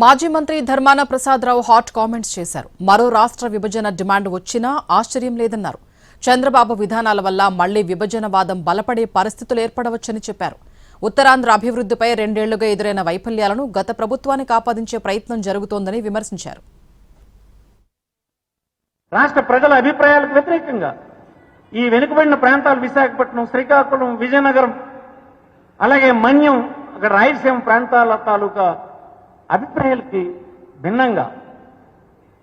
మాజీ మంత్రి Dharmana Prasadarao hot comments చేశారు. మరో రాష్ట్ర విభజన డిమాండ్ వచ్చినా ఆశ్చర్యం లేదన్నారు. చంద్రబాబు విధానాల వల్ల మళ్లీ విభజనవాదం బలపడే పరిస్థితులు ఏర్పడవచ్చని చెప్పారు. ఉత్తరాంధ్ర అభివృద్ధిపై 2 ఏళ్లుగా ఎదురైన వైఫల్యాలను గత ప్రభుత్వానికి ఆపాదించే ప్రయత్నం జరుగుతోందని విమర్శించారు. రాష్ట్ర ప్రజల అభిప్రాయాలకు వ్యతిరేకంగా ఈ వెనుకబడిన ప్రాంతాలు విశాఖపట్నం, శ్రీకాకుళం, విజయనగరం, అలాగే మన్యం, అక్కడ రాయలసీమ ప్రాంతాల తాలూకా అభిప్రాయాలకి భిన్నంగా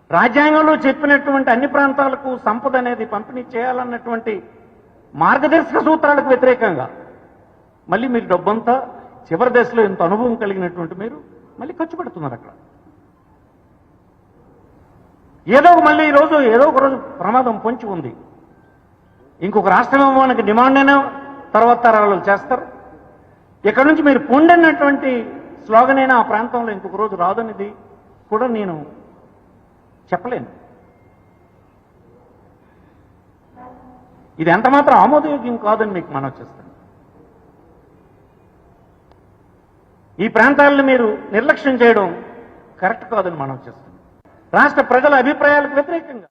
రాజ్యాంగంలో చెప్పినటువంటి అన్ని ప్రాంతాలకు సంపద అనేది పంపిణీ చేయాలన్నటువంటి మార్గదర్శక సూత్రాలకు వ్యతిరేకంగా మళ్ళీ మీరు డబ్బంతా చివరి దశలో ఎంత అనుభవం కలిగినటువంటి మీరు మళ్ళీ ఖర్చు పెడుతున్నారు. అక్కడ మళ్ళీ ఈరోజు ఏదో ఒక రోజు ప్రమాదం పొంచి ఉంది. ఇంకొక రాష్ట్రం మనకి డిమాండ్ అయినా తర్వాత తరాలు చేస్తారు. ఇక్కడ నుంచి మీరు పొండినటువంటి స్లోగన్ అయినా ఆ ప్రాంతంలో ఇంకొక రోజు రాదనేది కూడా నేను చెప్పలేను. ఇది ఎంత మాత్రం ఆమోదయోగ్యం కాదని మీకు మనవి చేస్తాను. ఈ ప్రాంతాలను మీరు నిర్లక్ష్యం చేయడం కరెక్ట్ కాదని మనవి చేస్తాను. రాష్ట్ర ప్రజల అభిప్రాయాలకు వ్యతిరేకంగా